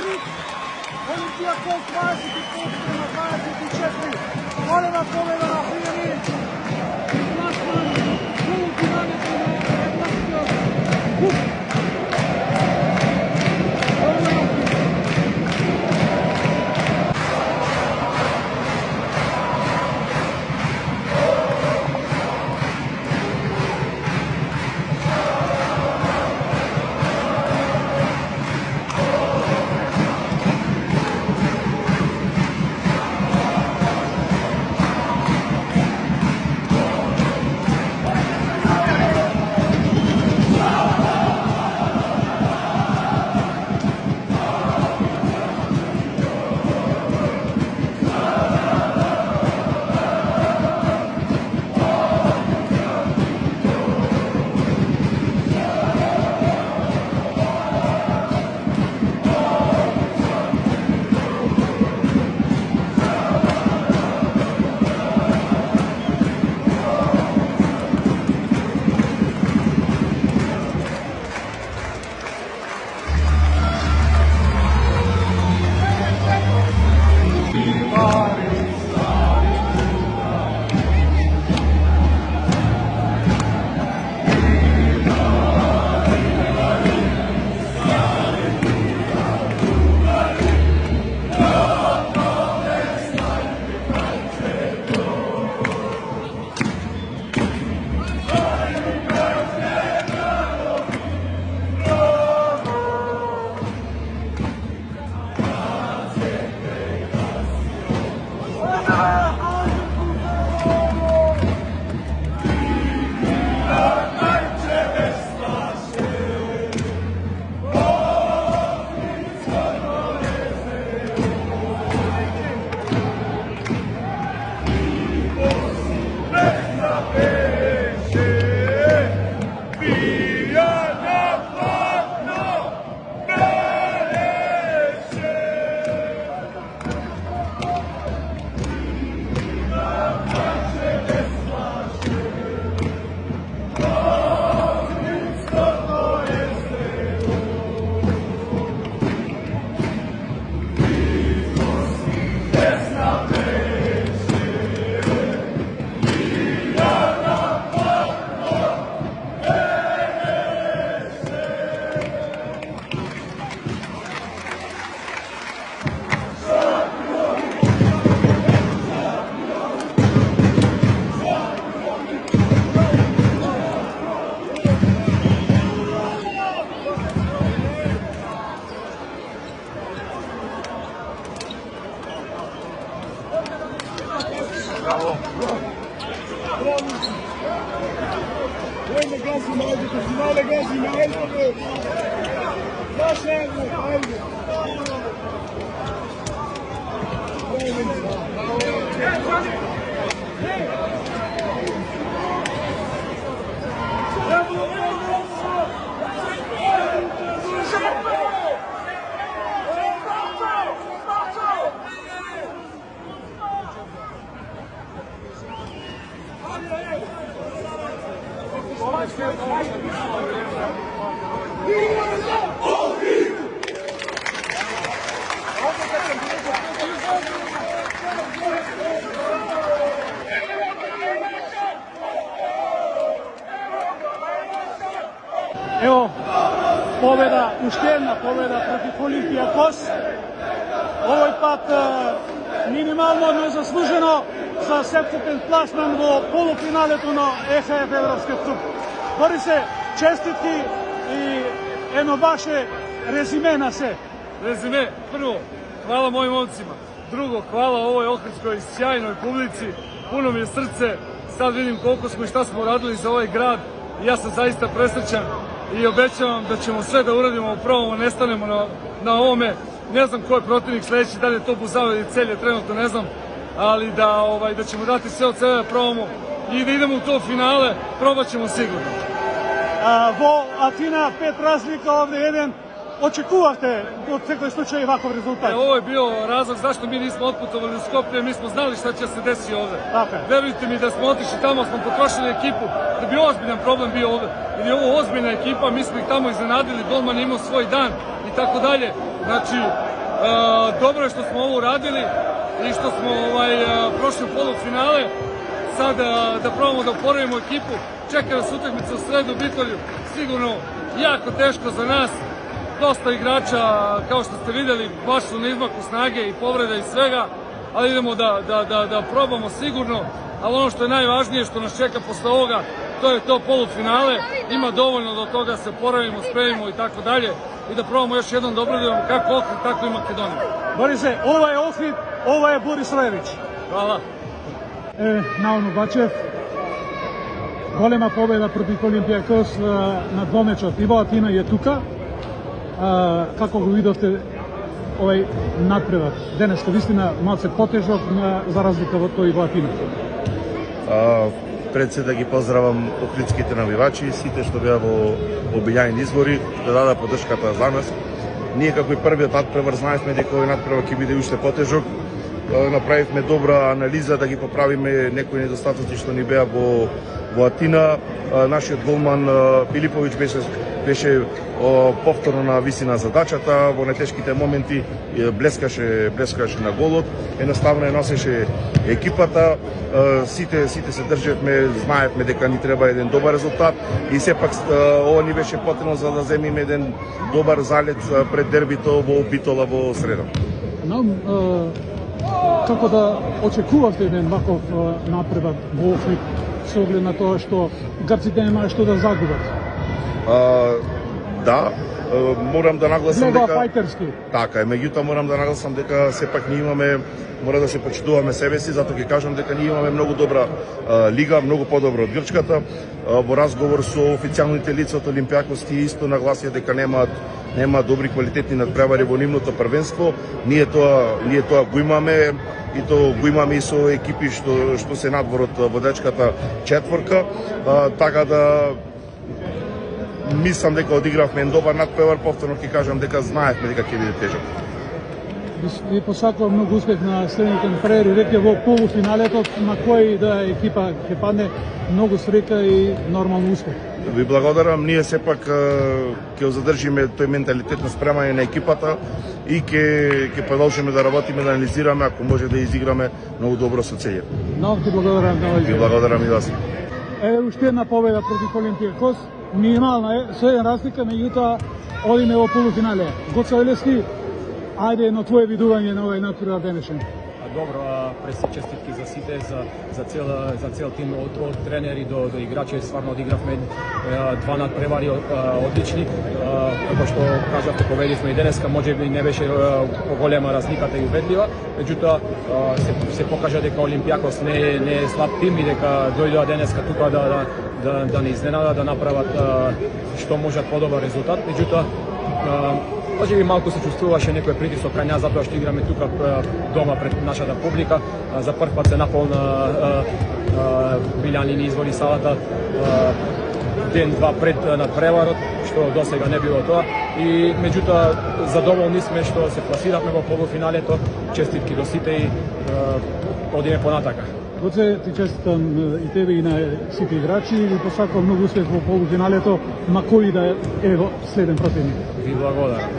Олимпијакос 25-24. Голема победа на Хијанич. Пласман полуфиналите на Европскиот куп. Bravo. Ajde, gazimo, ajde, kad finale gazimo, ajde. Još jedno, ajde. Evo, pobeda, уште една победа против Олимпијакос. Овој пат минимално незаслужено за сепцетен пласман во полуфиналето на ЕХФ Европскиот куп. Борисе, честитки и едно ваше резиме на се. Резиме, прво, hvala mojim momcima. Drugo, hvala ovoj ohridskoj sjajnoj publici. Puno mi je srce. Sad vidim koliko smo i šta smo radili za ovaj grad. I ja sam zaista presrećan i obećavam da ćemo sve da uradimo, probamo, ne stanemo na ovome. Ne znam ko je protivnik sledeći, da li je to Buzao ili Celje, trenutno ne znam, ali da ćemo dati sve od sebe da probamo i da idemo u to finale, probat ćemo sigurno. Во Атина 5 разлика, овде 1. Очекувате од секој случај ваков резултат? Ovo je bio razlog zašto mi nismo otputovali u Skoplje, mi smo znali šta će se desiti ovde. Verujte mi da smo otišli tamo, smo potrošili ekipu, da bi ozbiljan problem bio ovde. Jer je ovo ozbiljna ekipa, mi smo ih tamo iznenadili, golman je imao svoj dan i tako dalje. Znači, Dobro je što smo ovo uradili i što smo prošli u polufinale. Sad da probamo da oporavimo ekipu. Čeka nas utakmica u sredu u Bitolju. Sigurno jako teško za nas. Dosta igrača, kao što ste vidjeli, baš su na izmaku snage i povreda i svega. Ali idemo da probamo sigurno. Ali ono što je najvažnije, što nas čeka posle ovoga, to je to polufinale. Ima dovoljno do toga se poravimo, spremimo i tako dalje. I da probamo još jednom da obradujemo kako Ohrid, tako i Makedoniju. Борисе, ова е Охрид, ова е Борис Раевич. Hvala. Наумно Бачев, голема победа против Олимпијакос на двомечот. И во Атина е тука. Како го видовте овај надпревар? Денеска вистина малце потежок за разлика од тој во Атина. Пред се да ги поздравам охридските навивачи, сите што беа во обилјајни избори, да дадат поддршката за нас. Ние како и првиот надпревар знаевме дека овој надпревар ќе биде уште потежок. Направивме добра анализа да ги поправиме некои недостатоци што ни беа во Атина. Нашиот голман Филиповиќ беше повторно на висина задачата, во најтешките моменти блескаше на голот, едноставно ја носеше екипата, сите се држевме, знаевме дека ни треба еден добар резултат и сепак ова ни беше потребно за да земиме еден добар залет пред дербито во Битола во среда. Како да очекувавте еден ваков напредок во Охрид со оглед на тоа што грците немаа што да загубат? Да, морам да нагласам дека фајтерски. Така е, меѓутоа морам да нагласам дека сепак ние мора да се почитуваме себе си, затоа ќе кажам дека ние имаме многу добра лига, многу подобра од грчката. Во разговор со официјалните лица од Олимпијакос тие исто нагласија дека нема добри квалитетни надпревари во нивното првенство. Ние тоа го имаме и тоа го имаме и со екипи што се надвор од водечката четворка, така да мислам дека одигравме еден добар надпревар, повторно ќе кажам дека знаевме дека ќе биде тежок. Ви посакувам многу успех на следните напревари, веќе во полуфиналето, на кој да екипа ќе падне, многу среќа и нормално успех. Ви благодарам, ние сепак ќе задржиме тој менталитет на спремање на екипата и ќе продолжиме да работиме, да анализираме, ако може да изиграме многу добро со целје. Многу ти благодарам на овој. Ви благодарам и вас. Уште една победа против Олимпијакос, минимална е, со еден разлика, меѓутоа одиме во полуфинале. Гоце Елески, ајде едно твое видување на овој надпревар денешен. Добро, пред се честитки за сите, за цел тим од тренери до играчи. Стварно одигравме два надпревари одлични. Како што кажавте, победивме и денеска, можеби не беше голема разликата и убедлива, меѓутоа се покажа дека Олимпијакос не е слаб тим и дека дојдоа денеска тука да не изненада, да направат што можат подобар резултат. Меѓутоа можеби малку се чувствуваше некој притисок кај нас затоа што играме тука дома пред нашата публика. За прв пат се наполна билјани извори салата ден-два пред надпреварот, што досега не било тоа. И меѓутоа задоволни сме што се пласиравме во полуфиналето. Честитки до сите и одиме понатака. Гоце, ти честитам и тебе и на сите играчи и ви посакувам многу успех во полуфиналето, на кој да е следен противник. Ви благодарам.